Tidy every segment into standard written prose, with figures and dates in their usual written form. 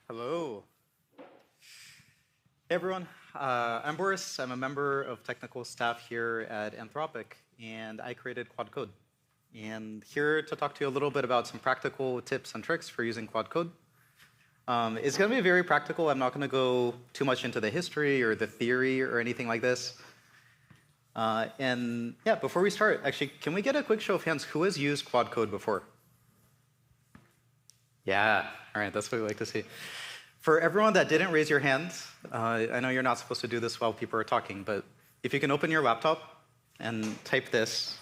Hello. Hey everyone, I'm Boris. I'm a member of technical staff here at Anthropic, and I created Quad Code. And here to talk to you a little bit about some practical tips and tricks for using Quad Code. It's going to be very practical. I'm not going to go too much into the history or the theory or anything like this. And yeah, before we start, actually, can we get a quick show of hands? Who has used Quad Code before? Yeah, all right, that's what we like to see. For everyone that didn't raise your hand, I know you're not supposed to do this while people are talking, but if you can open your laptop and type this,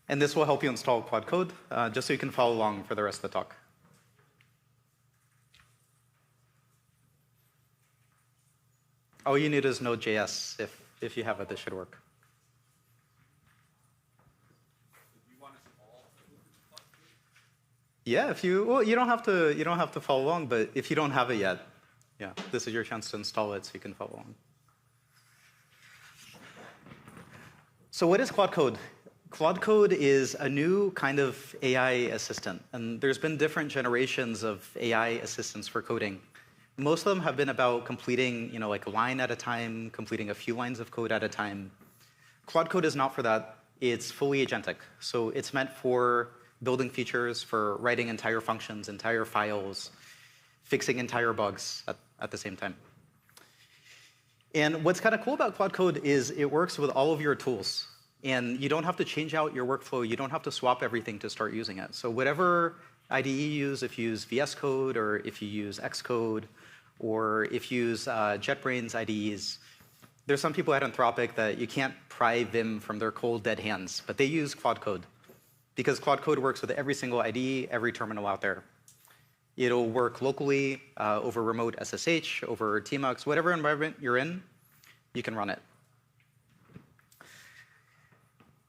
and this will help you install Quad Code, just so you can follow along for the rest of the talk. All you need is Node.js. If you have it, this should work. Yeah, well, you don't have to follow along, but if you don't have it yet, yeah, this is your chance to install it so you can follow along. So what is Claude Code? Claude Code is a new kind of AI assistant, and there's been different generations of AI assistants for coding. Most of them have been about completing, like a line at a time, completing a few lines of code at a time. Claude Code is not for that. It's fully agentic. So it's meant for building features, for writing entire functions, entire files, fixing entire bugs at the same time. And what's kind of cool about Claude Code is it works with all of your tools. And you don't have to change out your workflow. You don't have to swap everything to start using it. So whatever IDE you use, if you use VS Code, or if you use Xcode, or if you use JetBrains IDEs, there's some people at Anthropic that you can't pry Vim from their cold, dead hands, but they use Claude Code. Because Claude Code works with every single IDE, every terminal out there. It'll work locally, over remote SSH, over tmux, whatever environment you're in, you can run it.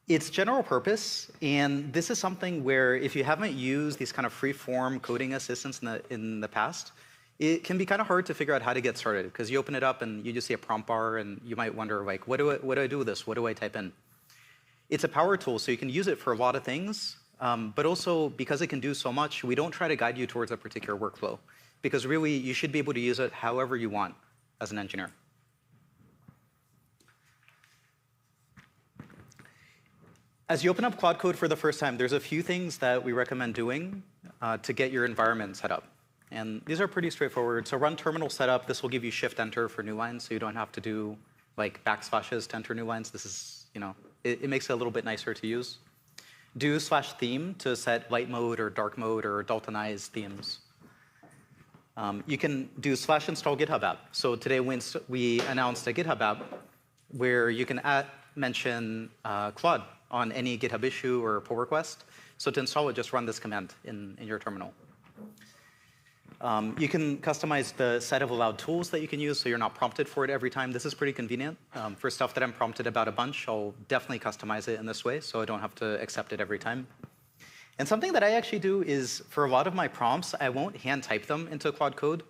It's general purpose, and this is something where if you haven't used these kind of free-form coding assistants in the past, it can be kind of hard to figure out how to get started, because you open it up and you just see a prompt bar, and you might wonder, like, what do I do with this? What do I type in? It's a power tool, so you can use it for a lot of things, but also because it can do so much, we don't try to guide you towards a particular workflow, because really, you should be able to use it however you want as an engineer. As you open up Claude Code for the first time, there's a few things that we recommend doing to get your environment set up. And these are pretty straightforward. So run terminal setup. This will give you Shift-Enter for new lines, so you don't have to do like backslashes to enter new lines. This is, it makes it a little bit nicer to use. Do /theme to set light mode or dark mode or Daltonize themes. You can do /install GitHub app. So today we announced a GitHub app where you can mention Claude on any GitHub issue or pull request. So to install it, just run this command in your terminal. You can customize the set of allowed tools that you can use so you're not prompted for it every time. This is pretty convenient. For stuff that I'm prompted about a bunch, I'll definitely customize it in this way so I don't have to accept it every time. And something that I actually do is for a lot of my prompts, I won't hand type them into Claude Code.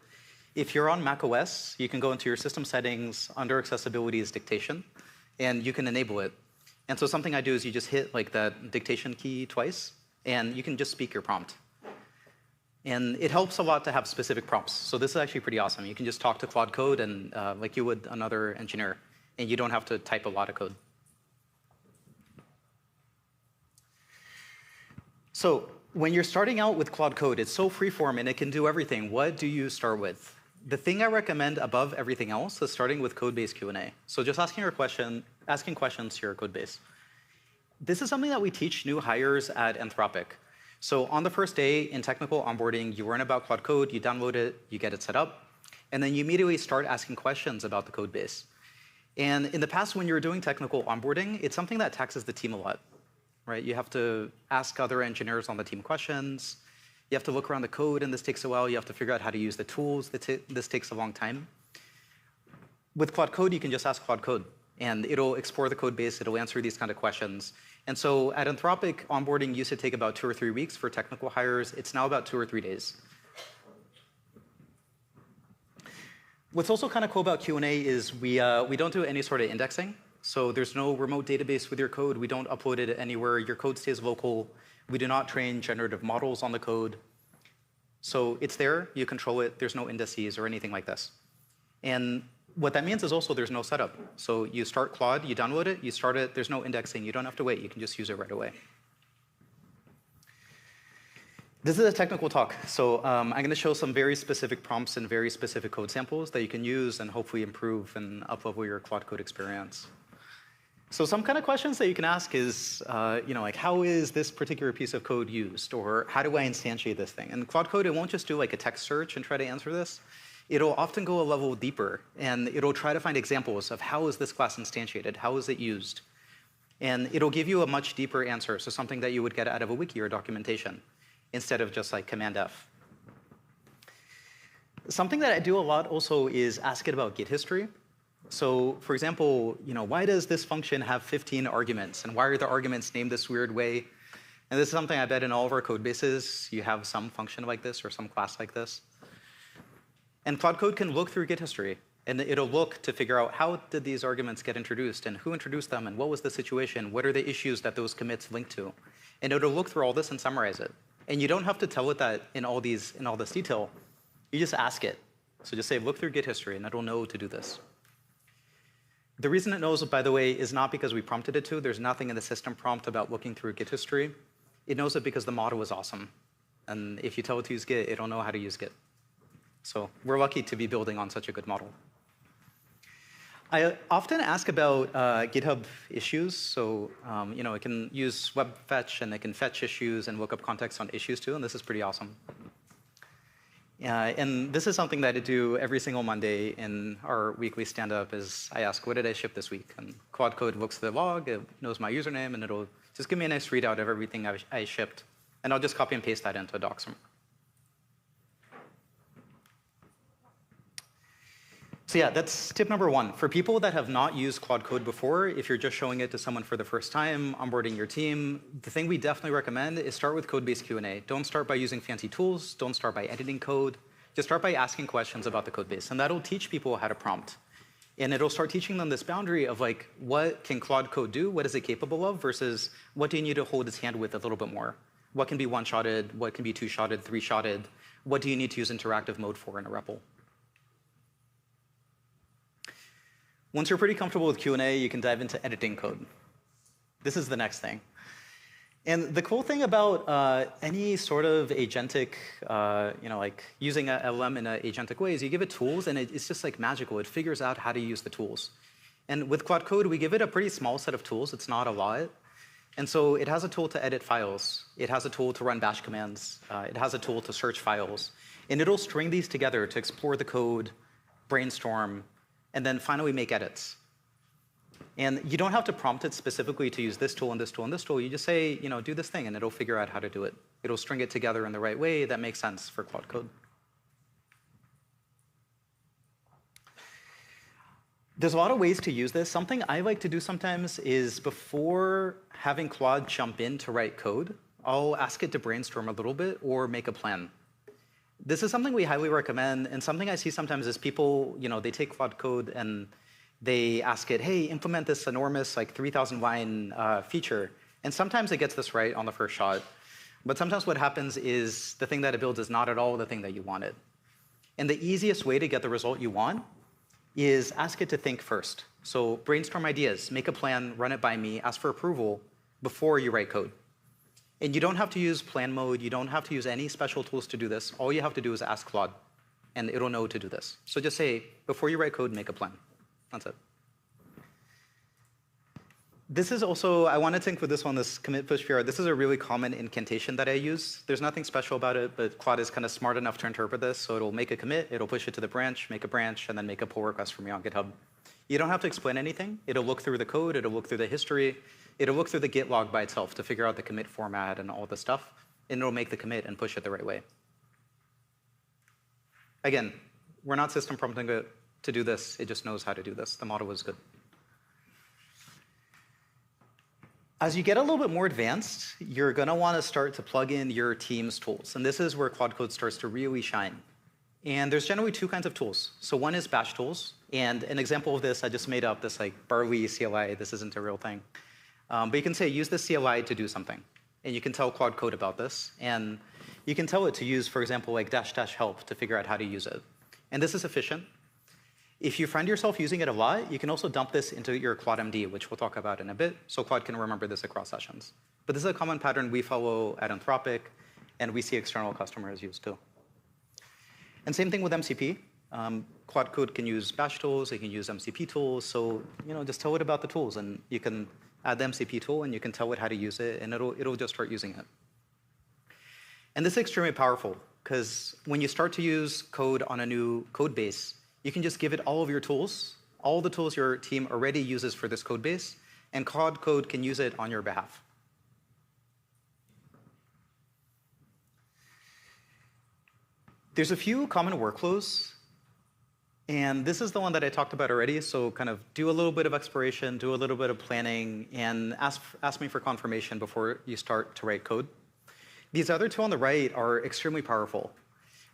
If you're on macOS, you can go into your system settings, under accessibility is dictation, and you can enable it. And so something I do is you just hit like that dictation key twice, and you can just speak your prompt. And it helps a lot to have specific prompts. So this is actually pretty awesome. You can just talk to Claude Code and like you would another engineer, and you don't have to type a lot of code. So when you're starting out with Claude Code, it's so freeform and it can do everything. What do you start with? The thing I recommend above everything else is starting with code-based Q&A. So just asking questions to your code base. This is something that we teach new hires at Anthropic. So on the first day in technical onboarding, you learn about Claude Code, you download it, you get it set up, and then you immediately start asking questions about the code base. And in the past, when you were doing technical onboarding, it's something that taxes the team a lot, right? You have to ask other engineers on the team questions. You have to look around the code, and this takes a while. You have to figure out how to use the tools. This takes a long time. With Claude Code, you can just ask Claude Code, and it'll explore the code base. It'll answer these kind of questions. And so at Anthropic, onboarding used to take about 2 or 3 weeks for technical hires. It's now about 2 or 3 days. What's also kind of cool about Q&A is we don't do any sort of indexing. So there's no remote database with your code. We don't upload it anywhere. Your code stays local. We do not train generative models on the code. So it's there, you control it, there's no indices or anything like this. And what that means is also there's no setup. So you start Claude, you download it, you start it, there's no indexing, you don't have to wait, you can just use it right away. This is a technical talk, so I'm going to show some very specific prompts and very specific code samples that you can use and hopefully improve and up-level your Claude Code experience. So some kind of questions that you can ask is, like how is this particular piece of code used, or how do I instantiate this thing? And Claude Code, it won't just do like a text search and try to answer this. It'll often go a level deeper, and it'll try to find examples of how is this class instantiated, how is it used, and it'll give you a much deeper answer, so something that you would get out of a wiki or documentation, instead of just like Command F. Something that I do a lot also is ask it about Git history. So for example, why does this function have 15 arguments? And why are the arguments named this weird way? And this is something I bet in all of our code bases, you have some function like this or some class like this. And Claude Code can look through Git history. And it'll look to figure out how did these arguments get introduced, and who introduced them, and what was the situation? What are the issues that those commits link to? And it'll look through all this and summarize it. And you don't have to tell it that in all this detail. You just ask it. So just say, look through Git history, and it'll know to do this. The reason it knows, by the way, is not because we prompted it to. There's nothing in the system prompt about looking through Git history. It knows it because the model is awesome. And if you tell it to use Git, it'll know how to use Git. So we're lucky to be building on such a good model. I often ask about GitHub issues. So it can use web fetch, and it can fetch issues and look up context on issues too, and this is pretty awesome. And this is something that I do every single Monday in our weekly stand-up is I ask, what did I ship this week? And Claude Code looks at the log, it knows my username, and it'll just give me a nice readout of everything I shipped. And I'll just copy and paste that into a doc somewhere. So yeah, that's tip number one. For people that have not used Claude Code before, if you're just showing it to someone for the first time, onboarding your team, the thing we definitely recommend is start with code-based Q&A. Don't start by using fancy tools. Don't start by editing code. Just start by asking questions about the code base. And that'll teach people how to prompt. And it'll start teaching them this boundary of like, what can Claude Code do? What is it capable of? Versus what do you need to hold its hand with a little bit more? What can be one-shotted? What can be two-shotted, three-shotted? What do you need to use interactive mode for in a REPL? Once you're pretty comfortable with Q&A, you can dive into editing code. This is the next thing. And the cool thing about any sort of agentic, like using a LM in an agentic way is you give it tools, and it's just like magical. It figures out how to use the tools. And with Claude Code, we give it a pretty small set of tools. It's not a lot. And so it has a tool to edit files. It has a tool to run bash commands. It has a tool to search files. And it'll string these together to explore the code, brainstorm, and then finally make edits. And you don't have to prompt it specifically to use this tool and this tool and this tool. You just say, do this thing, and it'll figure out how to do it. It'll string it together in the right way that makes sense for Claude Code. There's a lot of ways to use this. Something I like to do sometimes is before having Claude jump in to write code, I'll ask it to brainstorm a little bit or make a plan. This is something we highly recommend, and something I see sometimes is people, they take Claude Code and they ask it, hey, implement this enormous, like 3,000 line feature. And sometimes it gets this right on the first shot. But sometimes what happens is the thing that it builds is not at all the thing that you wanted. And the easiest way to get the result you want is ask it to think first. So brainstorm ideas, make a plan, run it by me, ask for approval before you write code. And you don't have to use plan mode. You don't have to use any special tools to do this. All you have to do is ask Claude, and it'll know to do this. So just say, before you write code, make a plan. That's it. This is also, I wanted to include this one, this commit push PR. This is a really common incantation that I use. There's nothing special about it, but Claude is kind of smart enough to interpret this. So it'll make a commit, it'll push it to the branch, make a branch, and then make a pull request for me on GitHub. You don't have to explain anything. It'll look through the code, it'll look through the history, it'll look through the Git log by itself to figure out the commit format and all this stuff, and it'll make the commit and push it the right way. Again, we're not system prompting it to do this. It just knows how to do this. The model is good. As you get a little bit more advanced, you're going to want to start to plug in your team's tools. And this is where Claude Code starts to really shine. And there's generally two kinds of tools. So one is bash tools. And an example of this, I just made up this like Barley CLI. This isn't a real thing. But you can say, use this CLI to do something. and you can tell Claude Code about this. And you can tell it to use, for example, like -- help to figure out how to use it. And this is efficient. If you find yourself using it a lot, you can also dump this into your Claude MD, which we'll talk about in a bit, so Claude can remember this across sessions. But this is a common pattern we follow at Anthropic, and we see external customers use too. And same thing with MCP. Claude Code can use bash tools, it can use MCP tools, so just tell it about the tools, and you can add the MCP tool, and you can tell it how to use it, and it'll just start using it. And this is extremely powerful, because when you start to use code on a new code base, you can just give it all of your tools, all the tools your team already uses for this code base, and Claude Code can use it on your behalf. There's a few common workflows, and this is the one that I talked about already, so kind of do a little bit of exploration, do a little bit of planning, and ask me for confirmation before you start to write code. These other two on the right are extremely powerful.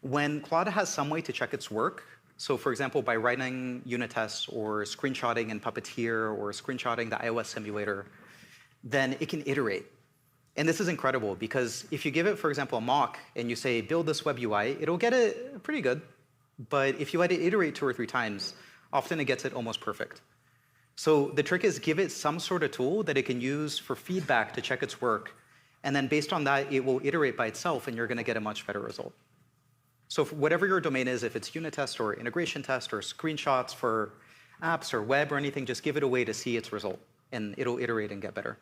When Claude has some way to check its work, so for example, by writing unit tests or screenshotting in Puppeteer or screenshotting the iOS simulator, then it can iterate. And this is incredible because if you give it, for example, a mock and you say, build this web UI, it'll get it pretty good. But if you let it iterate 2 or 3 times, often it gets it almost perfect. So the trick is give it some sort of tool that it can use for feedback to check its work. And then based on that, it will iterate by itself, and you're going to get a much better result. So for whatever your domain is, if it's unit test or integration test or screenshots for apps or web or anything, just give it a way to see its result, and it'll iterate and get better.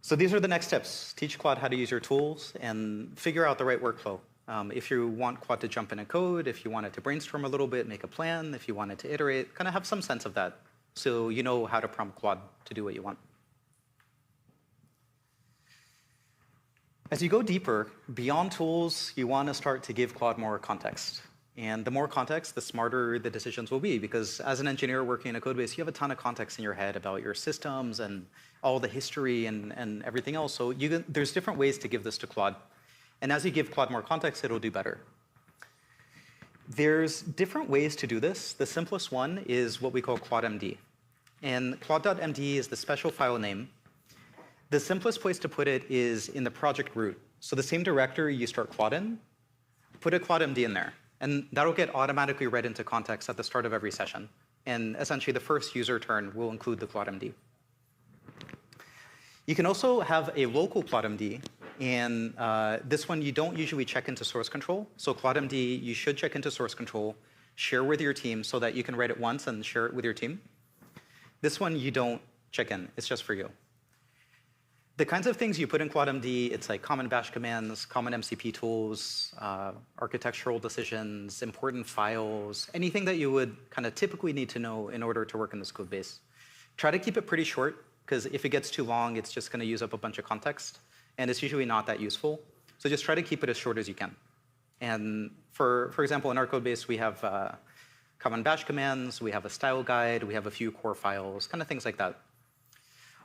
So these are the next steps. Teach Claude how to use your tools and figure out the right workflow. If you want Claude to jump in a code, if you want it to brainstorm a little bit, make a plan, if you want it to iterate, kind of have some sense of that so you know how to prompt Claude to do what you want. As you go deeper, beyond tools, you want to start to give Claude more context. And the more context, the smarter the decisions will be, because as an engineer working in a code base, you have a ton of context in your head about your systems and all the history and everything else. So there's different ways to give this to Claude. And as you give Claude more context, it'll do better. There's different ways to do this. The simplest one is what we call Claude MD. And Claude.md is the special file name. The simplest place to put it is in the project root. So the same directory you start Claude in, put a Claude MD in there. And that'll get automatically read into context at the start of every session. And essentially, the first user turn will include the Claude MD. You can also have a local Claude MD. And this one, you don't usually check into source control. So Claude MD, you should check into source control, share with your team so that you can write it once and share it with your team. This one, you don't check in. It's just for you. The kinds of things you put in Claude MD, it's like common bash commands, common MCP tools, architectural decisions, important files, anything that you would kind of typically need to know in order to work in this code base. Try to keep it pretty short, because if it gets too long, it's just going to use up a bunch of context, and it's usually not that useful. So just try to keep it as short as you can. And for example, in our code base, we have common bash commands, we have a style guide, we have a few core files, kind of things like that.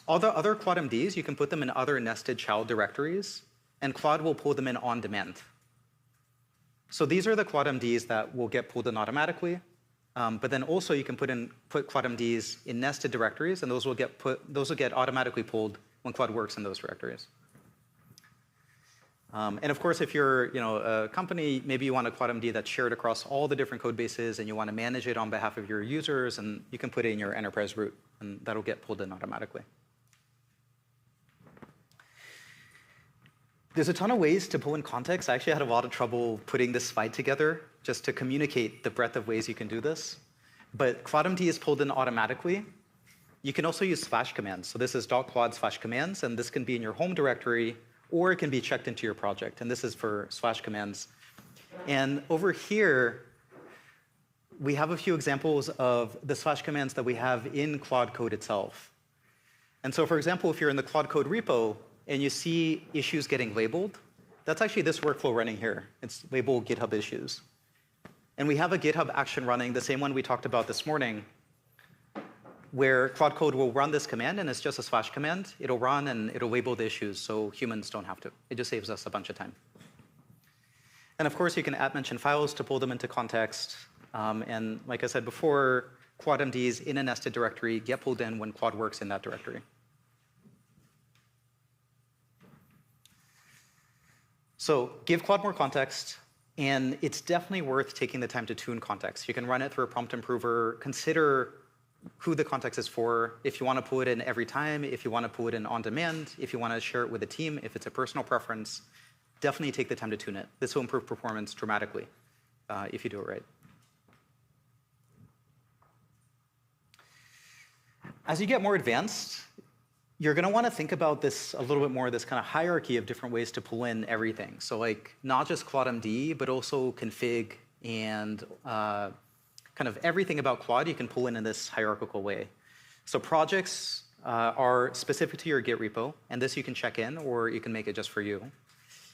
All the other Claude MDs, you can put them in other nested child directories, and Claude will pull them in on demand. So these are the Claude MDs that will get pulled in automatically. But then also you can put Claude MDs in nested directories, and those will get automatically pulled when Claude works in those directories. And of course, if you're a company, maybe you want a Claude MD that's shared across all the different code bases, and you want to manage it on behalf of your users, and you can put it in your enterprise root, and that'll get pulled in automatically. There's a ton of ways to pull in context. I actually had a lot of trouble putting this slide together just to communicate the breadth of ways you can do this. But ClaudMD is pulled in automatically. You can also use / commands. So this is .claude / commands, and this can be in your home directory, or it can be checked into your project. And this is for / commands. And over here, we have a few examples of the / commands that we have in Claude Code itself. And so for example, if you're in the Claude Code repo, and you see issues getting labeled, that's actually this workflow running here. It's labeled GitHub issues. And we have a GitHub action running, the same one we talked about this morning, where Claude Code will run this command, and it's just a / command. It'll run, and it'll label the issues, so humans don't have to. It just saves us a bunch of time. And of course, you can @ mention files to pull them into context. And like I said before, Claude MDs in a nested directory get pulled in when Claude works in that directory. So give Claude more context, and it's definitely worth taking the time to tune context. You can run it through a prompt improver, consider who the context is for, if you want to pull it in every time, if you want to pull it in on demand, if you want to share it with a team, if it's a personal preference, definitely take the time to tune it. This will improve performance dramatically if you do it right. As you get more advanced, you're going to want to think about this a little bit more, this kind of hierarchy of different ways to pull in everything. So like not just Claude MD, but also config and kind of everything about Claude you can pull in this hierarchical way. So projects are specific to your Git repo, and this you can check in, or you can make it just for you.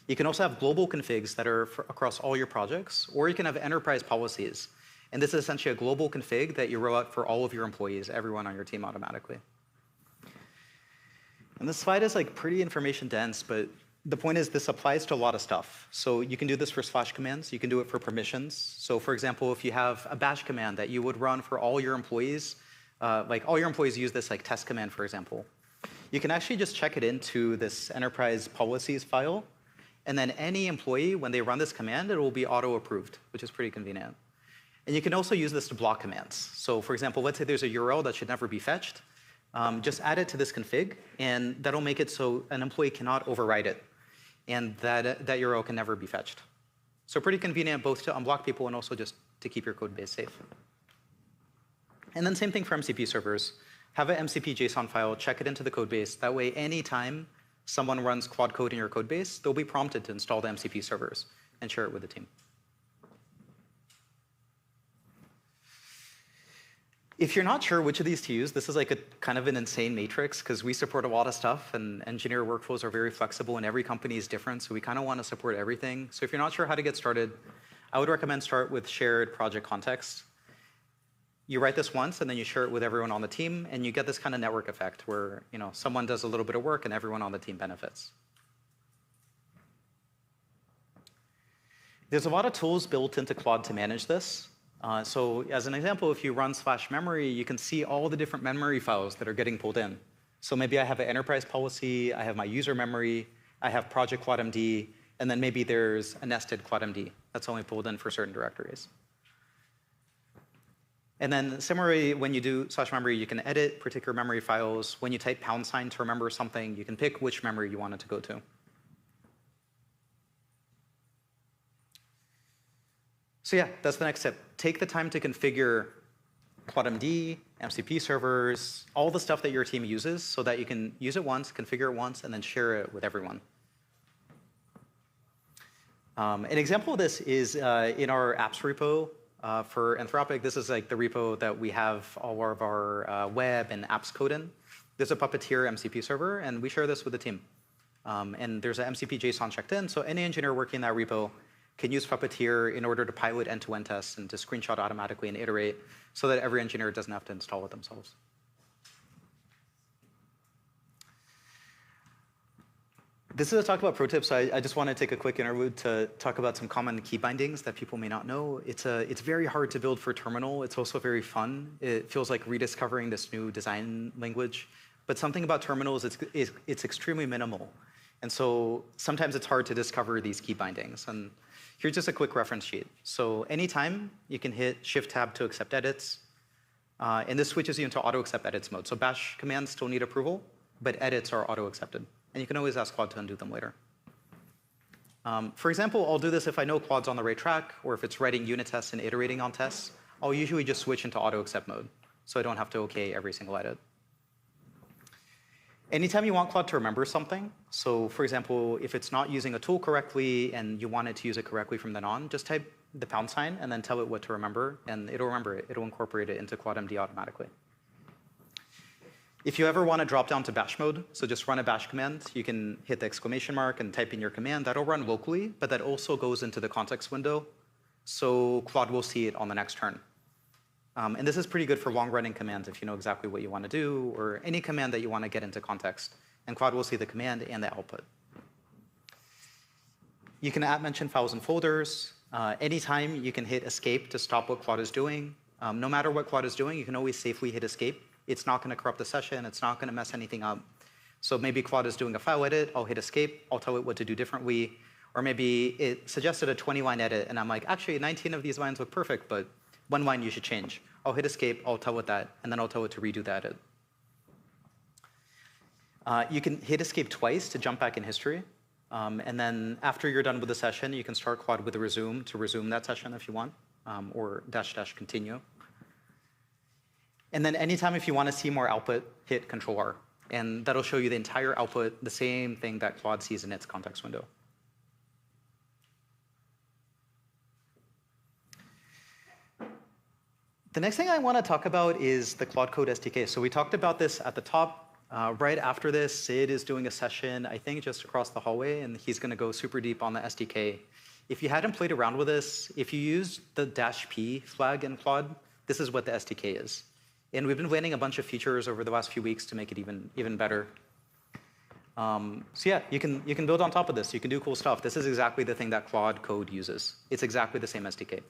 You can also have global configs that are across all your projects, or you can have enterprise policies. And this is essentially a global config that you roll out for all of your employees, everyone on your team automatically. And this slide is like pretty information dense, but the point is this applies to a lot of stuff. So you can do this for slash commands. You can do it for permissions. So for example, if you have a bash command that you would run for all your employees, like all your employees use this like test command, for example, you can actually just check it into this enterprise policies file. And then any employee, when they run this command, it will be auto-approved, which is pretty convenient. And you can also use this to block commands. So for example, let's say there's a URL that should never be fetched. Just add it to this config, and that'll make it so an employee cannot override it, and that URL can never be fetched. So pretty convenient both to unblock people and also just to keep your code base safe. And then same thing for MCP servers. Have an MCP JSON file, check it into the code base. That way, anytime someone runs Claude code in your code base, they'll be prompted to install the MCP servers and share it with the team. If you're not sure which of these to use, this is like a kind of an insane matrix because we support a lot of stuff and engineer workflows are very flexible and every company is different. So we kind of want to support everything. So if you're not sure how to get started, I would recommend start with shared project context. You write this once and then you share it with everyone on the team and you get this kind of network effect where someone does a little bit of work and everyone on the team benefits. There's a lot of tools built into Claude to manage this. So as an example, if you run /memory, you can see all the different memory files that are getting pulled in. So maybe I have an enterprise policy, I have my user memory, I have project ClaudeMD, and then maybe there's a nested ClaudeMD that's only pulled in for certain directories. And then similarly, when you do /memory, you can edit particular memory files. When you type # to remember something, you can pick which memory you want it to go to. So yeah, that's the next step. Take the time to configure ClaudeMD, MCP servers, all the stuff that your team uses so that you can use it once, configure it once, and then share it with everyone. An example of this is in our apps repo for Anthropic. This is like the repo that we have all of our web and apps code in. There's a Puppeteer MCP server, and we share this with the team. And there's an MCP JSON checked in, so any engineer working in that repo can use Puppeteer in order to pilot end-to-end tests and to screenshot automatically and iterate so that every engineer doesn't have to install it themselves. This is a talk about pro tips. So I just want to take a quick interlude to talk about some common key bindings that people may not know. It's very hard to build for terminal. It's also very fun. It feels like rediscovering this new design language. But something about terminals, it's extremely minimal. And so sometimes it's hard to discover these key bindings. And here's just a quick reference sheet. So anytime you can hit Shift-Tab to accept edits. And this switches you into auto-accept edits mode. So bash commands still need approval, but edits are auto-accepted. And you can always ask Claude to undo them later. For example, I'll do this if I know Claude's on the right track, or if it's writing unit tests and iterating on tests. I'll usually just switch into auto-accept mode, so I don't have to OK every single edit. Anytime you want Claude to remember something, so for example, if it's not using a tool correctly and you want it to use it correctly from then on, just type the # and then tell it what to remember, and it'll remember it. It'll incorporate it into ClaudeMD automatically. If you ever want to drop down to bash mode, so just run a bash command, you can hit the exclamation mark and type in your command. That'll run locally, but that also goes into the context window, so Claude will see it on the next turn. And this is pretty good for long-running commands if you know exactly what you want to do, or any command that you want to get into context. And Claude will see the command and the output. You can @mention files and folders. Anytime you can hit escape to stop what Claude is doing. No matter what Claude is doing, you can always safely hit escape. It's not going to corrupt the session. It's not going to mess anything up. So maybe Claude is doing a file edit. I'll hit escape. I'll tell it what to do differently. Or maybe it suggested a 20-line edit, and I'm like, actually, 19 of these lines look perfect, but one line you should change. I'll hit escape. I'll tell it that, and then I'll tell it to redo the edit. You can hit escape twice to jump back in history. And then after you're done with the session, you can start Claude with a resume to resume that session if you want, or -- continue. And then anytime if you want to see more output, hit Control-R. And that'll show you the entire output, the same thing that Claude sees in its context window. The next thing I want to talk about is the Claude Code SDK. So we talked about this at the top. Right after this, Sid is doing a session, I think just across the hallway, and he's going to go super deep on the SDK. If you hadn't played around with this, if you use the -p flag in Claude, this is what the SDK is. And we've been landing a bunch of features over the last few weeks to make it even better. So yeah, you can build on top of this. You can do cool stuff. This is exactly the thing that Claude Code uses. It's exactly the same SDK.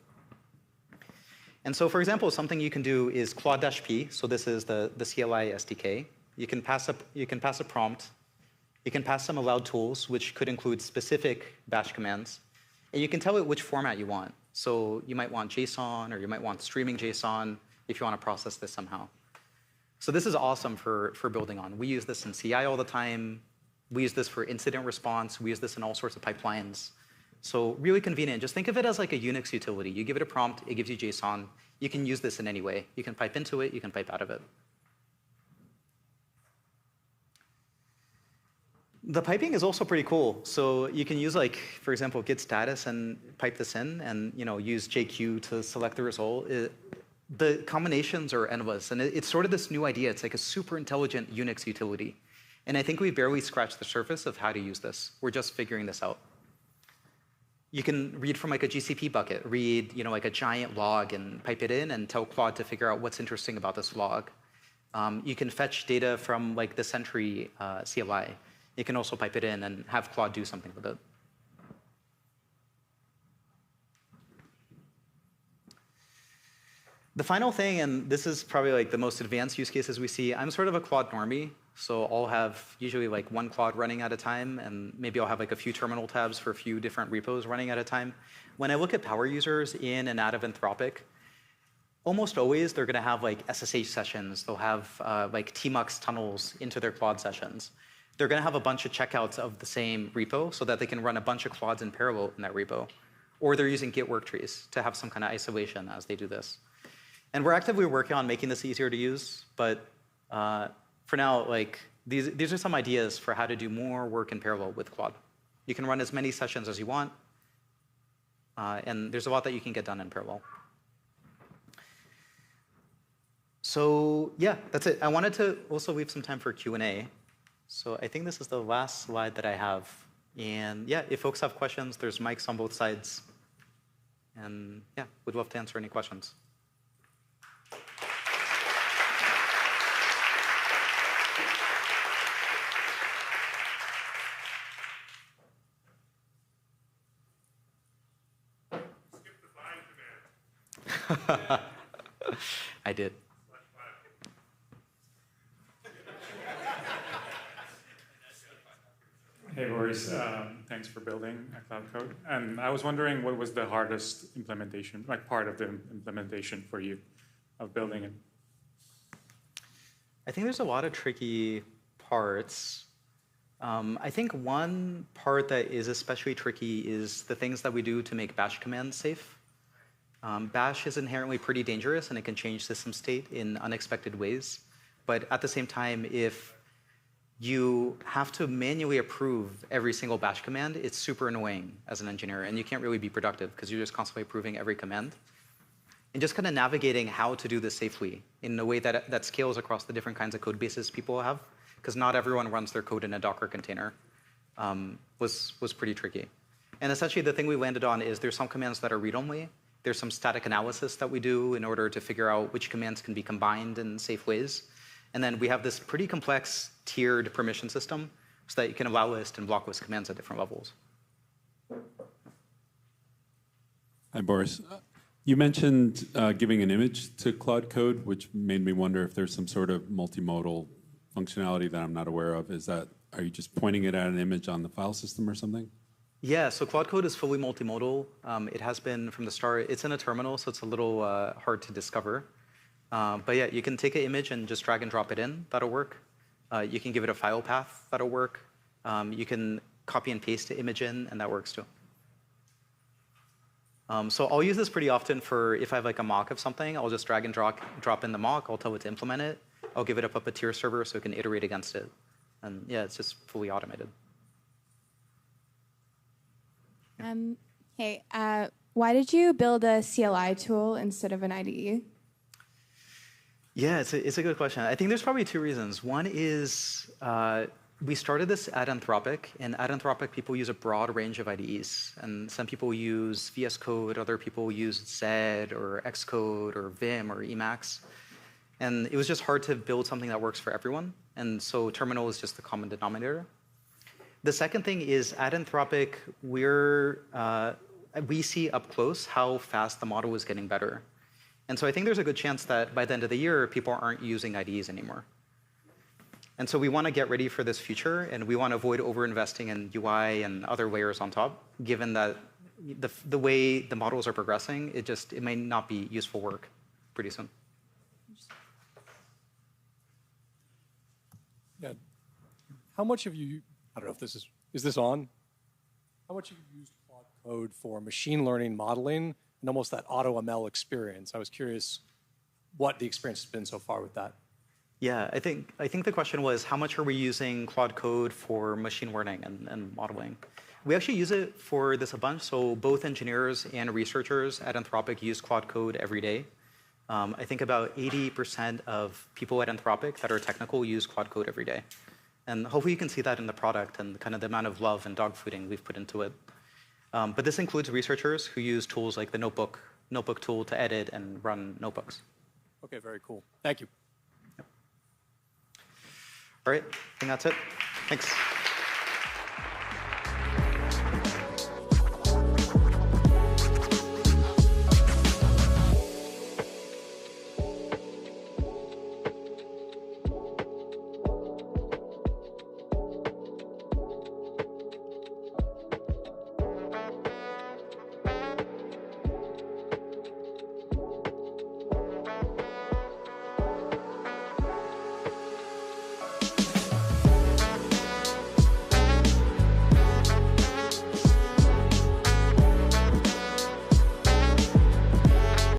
And so, for example, something you can do is Claude-P. So this is the CLI SDK. You can pass a prompt. You can pass some allowed tools, which could include specific bash commands. And you can tell it which format you want. So you might want JSON, or you might want streaming JSON if you want to process this somehow. So this is awesome for building on. We use this in CI all the time. We use this for incident response. We use this in all sorts of pipelines. So really convenient. Just think of it as like a Unix utility. You give it a prompt. It gives you JSON. You can use this in any way. You can pipe into it. You can pipe out of it. The piping is also pretty cool. So you can use, like, for example, git status and pipe this in, and use JQ to select the result. The combinations are endless, and it's sort of this new idea. It's like a super intelligent Unix utility. And I think we barely scratched the surface of how to use this. We're just figuring this out. You can read from like a GCP bucket, read like a giant log and pipe it in and tell Claude to figure out what's interesting about this log. You can fetch data from like the Sentry CLI. You can also pipe it in and have Claude do something with it. The final thing, and this is probably like the most advanced use cases we see, I'm sort of a Claude normie. So I'll have usually like one Claude running at a time, and maybe I'll have like a few terminal tabs for a few different repos running at a time. When I look at power users in and out of Anthropic, almost always they're going to have like SSH sessions. They'll have like tmux tunnels into their Claude sessions. They're going to have a bunch of checkouts of the same repo so that they can run a bunch of Claudes in parallel in that repo. Or they're using Git work trees to have some kind of isolation as they do this. And we're actively working on making this easier to use, but for now, like these are some ideas for how to do more work in parallel with Claude. You can run as many sessions as you want, and there's a lot that you can get done in parallel. So yeah, that's it. I wanted to also leave some time for Q&A. So I think this is the last slide that I have. And yeah, if folks have questions, there's mics on both sides. And yeah, we'd love to answer any questions. I did. Hey, Boris. Thanks for building a Cloud Code. And I was wondering what was the hardest implementation, like part of the implementation for you of building it? I think there's a lot of tricky parts. I think one part that is especially tricky is the things that we do to make bash commands safe. Bash is inherently pretty dangerous, and it can change system state in unexpected ways. But at the same time, if you have to manually approve every single bash command, it's super annoying as an engineer, and you can't really be productive because you're just constantly approving every command. And just kind of navigating how to do this safely in a way that scales across the different kinds of code bases people have, because not everyone runs their code in a Docker container, was pretty tricky. And essentially, the thing we landed on is there's some commands that are read-only. There's some static analysis that we do in order to figure out which commands can be combined in safe ways. And then we have this pretty complex tiered permission system so that you can allow list and block list commands at different levels. Hi, Boris. You mentioned giving an image to Claude Code, which made me wonder if there's some sort of multimodal functionality that I'm not aware of. Are you just pointing it at an image on the file system or something? Yeah, so Claude Code is fully multimodal. It has been from the start. It's in a terminal, so it's a little hard to discover. But yeah, you can take an image and just drag and drop it in. That'll work. You can give it a file path. That'll work. You can copy and paste the image in, and that works too. So I'll use this pretty often for if I have like a mock of something, I'll just drag and drop in the mock. I'll tell it to implement it. I'll give it a Puppeteer server so it can iterate against it. And yeah, it's just fully automated. Hey, why did you build a CLI tool instead of an IDE? Yeah, it's a good question. I think there's probably two reasons. One is we started this at Anthropic, and at Anthropic, people use a broad range of IDEs. And some people use VS Code, other people use Zed or Xcode or Vim or Emacs. And it was just hard to build something that works for everyone. And so terminal is just the common denominator. The second thing is at Anthropic, we see up close how fast the model is getting better. And so I think there's a good chance that by the end of the year, people aren't using IDEs anymore. And so we want to get ready for this future, and we want to avoid over-investing in UI and other layers on top, given that the way the models are progressing, it may not be useful work pretty soon. Yeah. How much have you, I don't know if this is this on? How much have you used Claude Code for machine learning modeling and almost that AutoML experience? I was curious what the experience has been so far with that. Yeah, I think the question was how much are we using Claude Code for machine learning and modeling? We actually use it for this a bunch. So both engineers and researchers at Anthropic use Claude Code every day. I think about 80% of people at Anthropic that are technical use Claude Code every day. And hopefully you can see that in the product and kind of the amount of love and dogfooding we've put into it. But this includes researchers who use tools like the notebook tool to edit and run notebooks. Okay, very cool. Thank you. All right, I think that's it. Thanks.